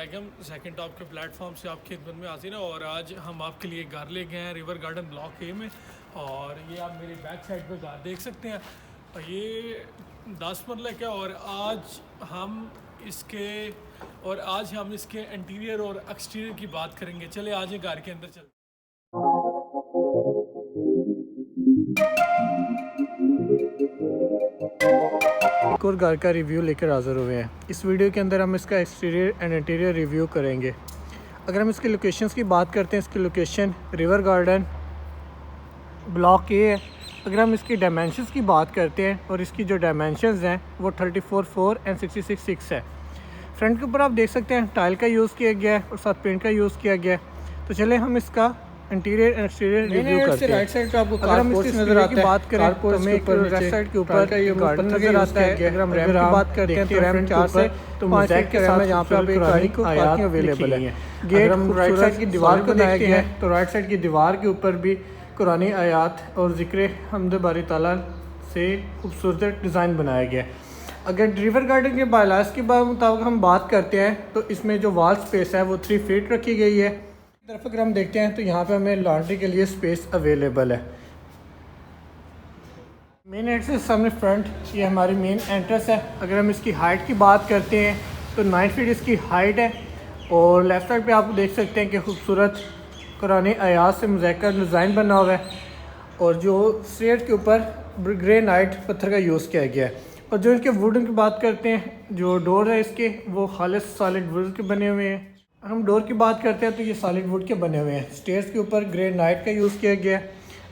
अस्सलाम second top के platform से आपकी खिदमत में हाजिर है। और आज हम आपके लिए घर ले गए हैं रिवर गार्डन ब्लॉक ए में। और ये आप मेरी बैक साइड पे घर देख सकते हैं, और ये 10 मरला का। और आज हम इसके इंटीरियर और एक्सटीरियर की बात करेंगे। चले आज घर के अंदर चलते। एक और घर का रिव्यू लेकर हाज़िर हुए हैं। इस वीडियो के अंदर हम इसका एक्सटीरियर एंड इंटीरियर रिव्यू करेंगे। अगर हम इसकी लोकेशंस की बात करते हैं, इसकी लोकेशन रिवर गार्डन ब्लॉक ए है। अगर हम इसकी डायमेंशंस की बात करते हैं, और इसकी जो डायमेंशंस हैं वो 34.4 एंड 66.6 है। फ्रंट के ऊपर आप देख सकते हैं टाइल का यूज़ किया गया है और साथ पेंट का यूज़ किया गया है। तो चले हम इसका इंटीरियर एंड एक्सटीरियर रिव्यू करते हैं। राइट साइड पे आपको अगर हम इसकी नज़र की बात करें तो हमें लेफ्ट साइड के ऊपर गार्डन नज़र आता है। अगर हम रैम की बात करते हैं तो रैम 4 से तो मोज़ेक के साथ यहाँ पे आप एक गाड़ी को पार्किंग अवेलेबल है। गेट हम राइट साइड की दीवार को बनाया गया है, तो राइट साइड की दीवार के ऊपर भी कुरानी आयात और ज़िक्र हम्द बारी ताला से खूबसूरत डिज़ाइन बनाया गया है। अगर रिवर गार्डन के बायलास के मुताबिक हम बात करते हैं तो इसमें जो वॉल स्पेस है वो 3 फीट रखी गई है। तरफ अगर हम देखते हैं तो यहाँ पे हमें लॉन्ड्री के लिए स्पेस अवेलेबल है। मेन एंट्रेंस से सामने फ्रंट, ये हमारी मेन एंट्रेंस है। अगर हम इसकी हाइट की बात करते हैं तो 9 फीट इसकी हाइट है। और लेफ़्ट साइड पे आप देख सकते हैं कि खूबसूरत कुरानी आयात से मुज़क्कर डिज़ाइन बना हुआ है। और जो स्टेयर्स के ऊपर ग्रेनाइट पत्थर का यूज़ किया गया है। और जो इनके वुडन की बात करते हैं, जो डोर है इसके वो खालिस सॉलिड वुड के बने हुए हैं। हम डोर की बात करते हैं तो ये सॉलिड वुड के बने हुए हैं। स्टेयर्स के ऊपर ग्रेनाइट का यूज़ किया गया है।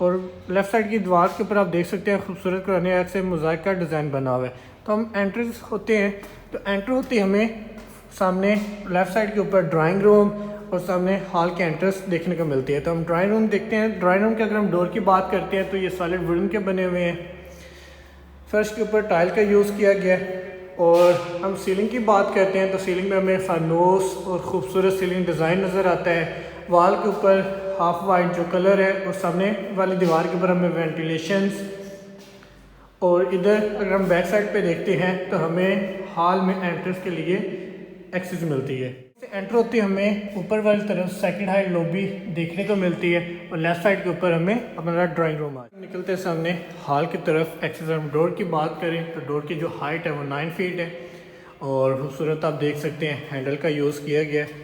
और लेफ़्ट साइड की दीवार के ऊपर आप देख सकते हैं खूबसूरत कुरानी आयात से मोज़ाइक का डिज़ाइन बना हुआ है। तो हम एंट्रेंस होते हैं तो एंटर होते हमें सामने लेफ़्ट साइड के ऊपर ड्राइंग रूम और सामने हॉल के एंट्रेंस देखने को मिलती है। तो हम ड्राइंग रूम देखते हैं। ड्राइंग रूम के अगर हम डोर की बात करते हैं तो ये सॉलिड वुडन के बने हुए हैं। फर्श के ऊपर टाइल का यूज़ किया गया है। और हम सीलिंग की बात करते हैं तो सीलिंग में हमें फानोस और ख़ूबसूरत सीलिंग डिज़ाइन नज़र आता है। वॉल के ऊपर हाफ वाइट जो कलर है, और सामने वाली दीवार के ऊपर हमें वेंटिलेशंस। और इधर अगर हम बैक साइड पे देखते हैं तो हमें हॉल में एंट्रेंस के लिए एक्सेस मिलती है। एंटर होती है हमें ऊपर वाली तरफ सेकंड हाई लॉबी देखने को मिलती है। और लेफ़्ट साइड के ऊपर हमें अपना ड्राइंग रूम आ निकलते हैं सामने हॉल की तरफ। एक्सेस हम डोर की बात करें तो डोर की जो हाइट है वो 9 फीट है। और खूबसूरत आप देख सकते हैं हैंडल का यूज़ किया गया है।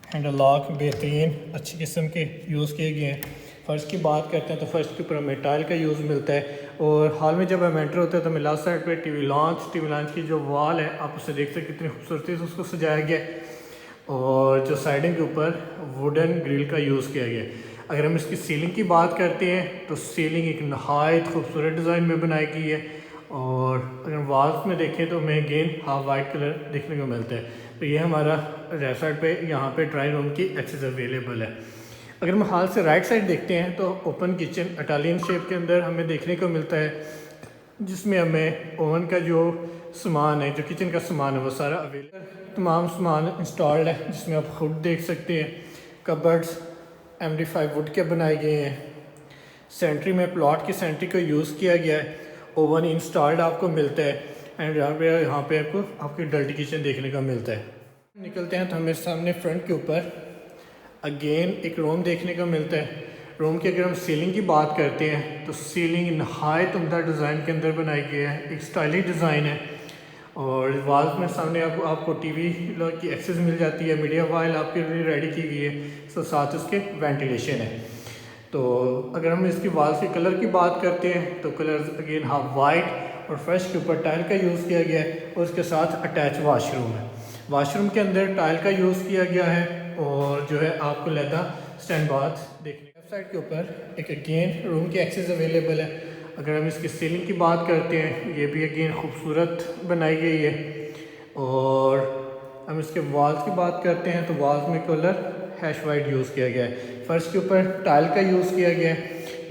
हैंडल लॉक बेहतरीन अच्छी किस्म के यूज़ किए गए हैं। फ़र्श की बात करते हैं तो फ़र्श के ऊपर हमें टाइल का यूज़ मिलता है। और हॉल में जब हम एंटर होते हैं तो हमें लास्ट साइड पे टीवी लॉन्च की जो वॉल है आप उसे देख सकते हैं कितनी खूबसूरती से उसको सजाया गया है। और जो साइडिंग के ऊपर वुडन ग्रिल का यूज़ किया गया है। अगर हम इसकी सीलिंग की बात करते हैं तो सीलिंग एक नहायत खूबसूरत डिज़ाइन में बनाई गई है। और अगर वॉल्स में देखें तो हमें अगेन हाफ वाइट कलर देखने को मिलता है। तो ये हमारा लेफ्ट साइड पे यहाँ पे ड्राइंग रूम की एक्सेस अवेलेबल है। अगर हम हाल से राइट साइड देखते हैं तो ओपन किचन इटालियन शेप के अंदर हमें देखने को मिलता है, जिसमें हमें ओवन का जो सामान है, जो किचन का सामान है वो सारा अवेलेबल, तमाम सामान इंस्टॉल्ड है। जिसमें आप खुद देख सकते हैं कबर्ड्स MD5 वुड के बनाए गए हैं। सेंट्री में प्लॉट की सेंट्री को यूज़ किया गया है। ओवन इंस्टॉल्ड आपको मिलता है। एंड यहाँ पे आपको आपकी डर्टी किचन देखने को मिलता है। निकलते हैं तो हमें सामने फ्रंट के ऊपर अगेन एक रूम देखने को मिलता है। रूम की अगर हम सीलिंग की बात करते हैं तो सीलिंग नहायत उम्दा डिज़ाइन के अंदर बनाई गई है। एक स्टाइलिश डिज़ाइन है। और वॉल्स में सामने आपको टीवी की एक्सेस मिल जाती है। मीडिया वाइल आपके लिए रेडी की गई है। तो साथ उसके वेंटिलेशन है। तो अगर हम इसकी वॉल्स के कलर की बात करते हैं तो कलर अगेन हाफ वाइट और फर्श के ऊपर टाइल का यूज़ किया गया है। और उसके साथ अटैच वाशरूम है। वाशरूम के अंदर टाइल का यूज़ किया गया है। और जो है आपको लहदा स्टैंड बाथ देखने लेफ्ट साइड के ऊपर एक अगेन रूम की एक्सेस अवेलेबल है। अगर हम इसकी सीलिंग की बात करते हैं, ये भी अगेन खूबसूरत बनाई गई है। और हम इसके वॉल्स की बात करते हैं तो वॉल्स में कलर हैश वाइट यूज़ किया गया है। फ़र्श के ऊपर टाइल का यूज़ किया गया है।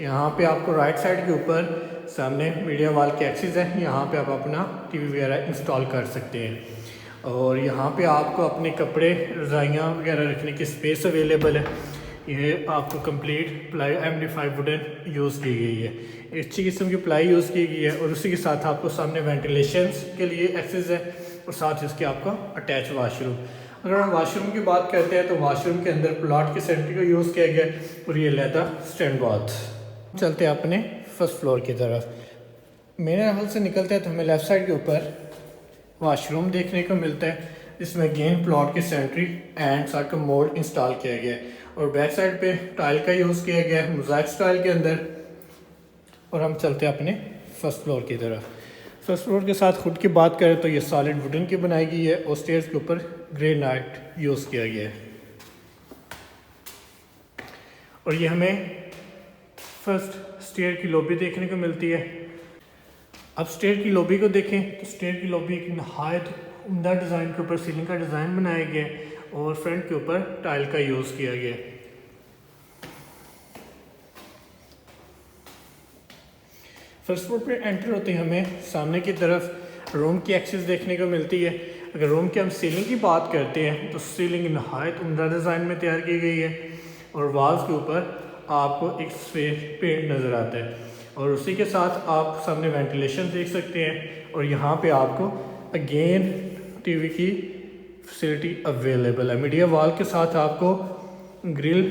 यहाँ पे आपको राइट साइड के ऊपर सामने मीडिया वॉल की एक्सेस है। यहाँ पे आप अपना टीवी वगैरह इंस्टॉल कर सकते हैं। और यहाँ पे आपको अपने कपड़े रज़ाइयाँ वगैरह रखने की स्पेस अवेलेबल है। ये आपको complete ply MD5 wooden use की गई है। अच्छी किस्म की प्लाई यूज़ की गई है। और उसी के साथ आपको सामने वेंटिलेशंस के लिए एक्सेस है। और साथ ही इसके आपका अटैच वाशरूम। अगर हम वाशरूम की बात करते हैं तो वाशरूम के अंदर प्लॉट की सेंट्री का यूज़ किया गया है और ये लहदा स्टैंड बाथ। चलते हैं अपने फर्स्ट फ्लोर की तरफ। मेरे हल से निकलते हैं तो हमें लेफ़्ट साइड के ऊपर वाशरूम देखने को मिलता है, जिसमें अगेन प्लॉट की सेंट्री एंड साथ का मोल्ड इंस्टॉल किया गया है और बैक साइड पे टाइल का यूज़ किया गया है मोज़ाइक स्टाइल के अंदर। और हम चलते हैं अपने फर्स्ट फ्लोर की तरफ। फर्स्ट फ्लोर के साथ खुद की बात करें तो ये सॉलिड वुडन की बनाई गई है और स्टेयर्स के ऊपर ग्रेनाइट यूज़ किया गया है। और ये हमें फर्स्ट स्टेयर की लॉबी देखने को मिलती है। अब स्टेयर की लॉबी को देखें तो स्टेयर की लॉबी एक नहायत उम्दा डिज़ाइन के ऊपर सीलिंग का डिज़ाइन बनाया गया है और फ्रंट के ऊपर टाइल का यूज़ किया गया है। फर्स्ट फ्लोर पर एंटर होते हैं हमें सामने की तरफ रूम की एक्सेस देखने को मिलती है। अगर रूम की हम सीलिंग की बात करते हैं तो सीलिंग नहायत उम्दा डिज़ाइन में तैयार की गई है और वॉल्स के ऊपर आपको एक सफ़ेद पेंट नज़र आता है और उसी के साथ आप सामने वेंटिलेशन देख सकते हैं और यहाँ पे आपको अगेन टीवी की फैसिलिटी अवेलेबल है। मीडिया वॉल के साथ आपको ग्रिल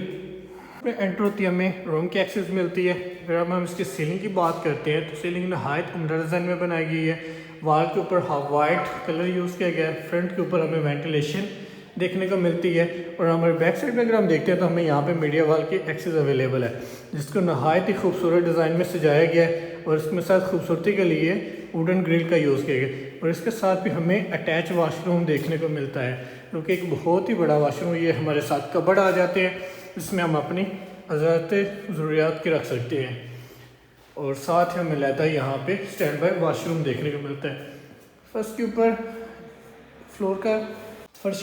पे एंटर होती है हमें रूम की एक्सेस मिलती है। अगर हम इसकी सीलिंग की बात करते हैं तो सीलिंग नहायत उम्दा डिज़ाइन में बनाई गई है। वॉल के ऊपर वाइट कलर यूज़ किया गया है। फ्रंट के ऊपर हमें वेंटिलेशन देखने को मिलती है और हमारे बैक साइड में अगर हम देखते हैं तो हमें यहाँ पे मीडिया वॉल की एक्सेस अवेलेबल है, जिसको नहायत ही खूबसूरत डिज़ाइन में सजाया गया है और इसमें साथ खूबसूरती के लिए वुडन ग्रिल का यूज़ किया गया और इसके साथ भी हमें अटैच वाशरूम देखने को मिलता है, क्योंकि एक बहुत ही बड़ा वाशरूम ये हमारे साथ कबर्ड आ जाते हैं, इसमें हम अपनी ज़रूरत ज़रूरियात के रख सकते हैं और साथ ही हमें लेता है यहाँ पे स्टैंड बाय वाशरूम देखने को मिलता है। फर्श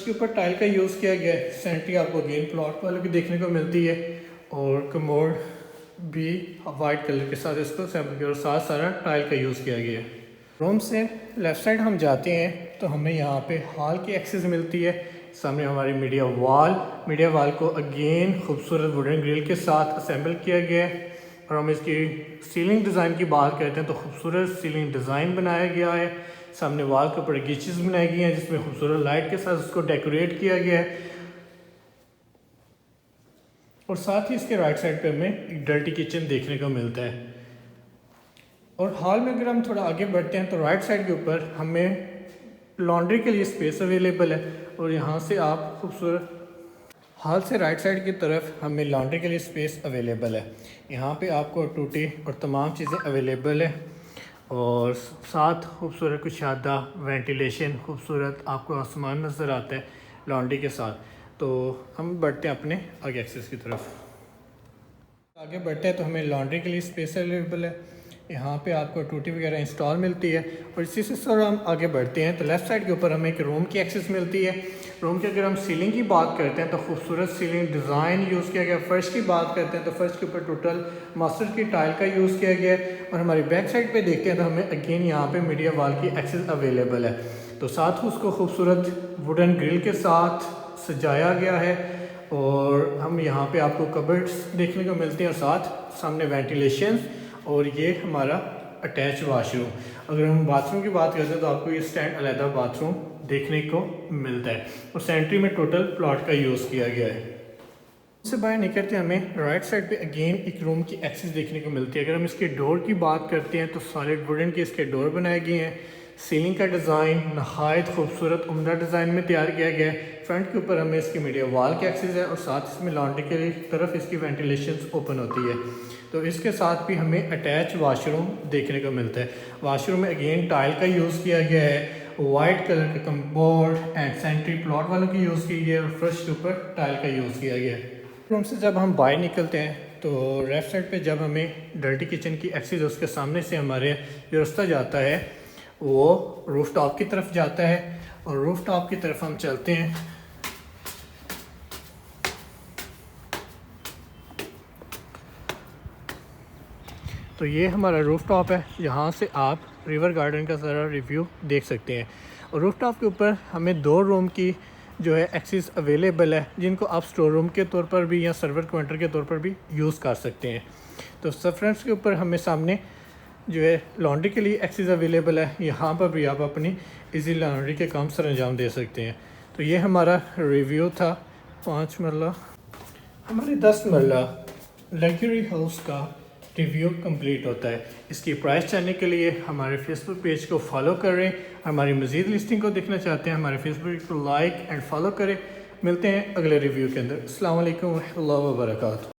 के ऊपर टाइल का यूज़ किया गया है। सेंट्री आपको अगेन प्लॉट वालों की देखने को मिलती है और कमोड भी वाइट कलर के साथ इसको सैम्पल किया और साथ सारा टाइल का यूज़ किया गया है। रूम से लेफ़्ट साइड हम जाते हैं तो हमें यहाँ पे हॉल की एक्सेस मिलती है। सामने हमारी मीडिया वॉल को अगेन खूबसूरत वुडन ग्रिल के साथ असेंबल किया गया है और हम इसकी सीलिंग डिज़ाइन की बात करते हैं तो खूबसूरत सीलिंग डिज़ाइन बनाया गया है। सामने वॉल के ऊपर गिचेस बनाई गई हैं जिसमें खूबसूरत लाइट के साथ उसको डेकोरेट किया गया है और साथ ही इसके राइट साइड पे हमें एक डर्टी किचन देखने को मिलता है। और हॉल में अगर हम थोड़ा आगे बढ़ते हैं तो राइट साइड के ऊपर हमें लॉन्ड्री के लिए स्पेस अवेलेबल है और यहाँ से आप खूबसूरत हॉल से राइट साइड की तरफ हमें लॉन्ड्री के लिए स्पेस अवेलेबल है। यहाँ पे आपको टूटी और तमाम चीज़ें अवेलेबल है और साथ खूबसूरत कुशादा वेंटिलेशन खूबसूरत आपको आसमान नज़र आता है लॉन्ड्री के साथ। तो हम बढ़ते हैं अपने आगे एक्सेस की तरफ। आगे बढ़ते हैं तो हमें लॉन्ड्री के लिए स्पेस अवेलेबल है। यहाँ पे आपको टूटी वगैरह इंस्टॉल मिलती है और इसी से सर हम आगे बढ़ते हैं तो लेफ़्ट साइड के ऊपर हमें एक रूम की एक्सेस मिलती है। रूम की अगर हम सीलिंग की बात करते हैं तो खूबसूरत सीलिंग डिज़ाइन यूज़ किया गया। फर्श की बात करते हैं तो फर्श के ऊपर टोटल मास्टर की टाइल का यूज़ किया गया है और हमारी बैक साइड पे देखते हैं तो हमें अगेन यहाँ पे मीडिया वॉल की एक्सेस अवेलेबल है। तो साथ उसको खूबसूरत वुडन ग्रिल के साथ सजाया गया है और हम यहाँ पे आपको कबर्ड्स देखने को मिलते हैं और साथ सामने वेंटिलेशन और ये हमारा अटैच वाशरूम। अगर हम बाथरूम की बात करते हैं तो आपको ये स्टैंड अलहदा बाथरूम देखने को मिलता है और सेंट्री में टोटल प्लॉट का यूज़ किया गया है। इससे बाहर निकलते हमें राइट साइड पे अगेन एक रूम की एक्सेस देखने को मिलती है। अगर हम इसके डोर की बात करते हैं तो सॉलिड वुडन के इसके डोर बनाए गए हैं। सीलिंग का डिज़ाइन नहायत खूबसूरत उम्दा डिज़ाइन में तैयार किया गया है। फ्रंट के ऊपर हमें इसकी मीडिया वॉल की एक्सेस है और साथ इसमें लॉन्ड्री की तरफ इसकी वेंटिलेशन ओपन होती है। तो इसके साथ भी हमें अटैच वाशरूम देखने को मिलता है। वाशरूम में अगेन टाइल का यूज़ किया गया है, वाइट कलर का कम्बोर्ड एंड सेंट्री प्लॉट वालों की यूज़ की गई है और फर्श के ऊपर टाइल का यूज़ किया गया है। रूम से जब हम बाहर निकलते हैं तो लेफ़्ट साइड पे जब हमें डर्टी किचन की एक्सेस उसके सामने से हमारे जो रास्ता जाता है वो रूफ टॉप की तरफ जाता है और रूफ टॉप की तरफ हम चलते हैं तो ये हमारा रूफ टॉप है। यहाँ से आप रिवर गार्डन का सारा रिव्यू देख सकते हैं और रूफ टॉप के ऊपर हमें 2 रूम की जो है एक्सेस अवेलेबल है जिनको आप स्टोर रूम के तौर पर भी या सर्वर काउंटर के तौर पर भी यूज़ कर सकते हैं। तो सरफ्रेंस के ऊपर हमें सामने जो है लॉन्ड्री के लिए एक्सेस अवेलेबल है। यहाँ पर भी आप अपनी इजी लॉन्ड्री के काम सर अंजाम दे सकते हैं। तो ये हमारा रिव्यू था 5 मरला, हमारे 10 मरला लग्जरी हाउस का रिव्यू कंप्लीट होता है। इसकी प्राइस जानने के लिए हमारे फेसबुक पेज को फॉलो करें। हमारी मज़ीद लिस्टिंग को देखना चाहते हैं हमारे फेसबुक को लाइक एंड फॉलो करें। मिलते हैं अगले रिव्यू के अंदर। अस्सलाम वालेकुम व रहमतुल्लाहि व बरकातहू।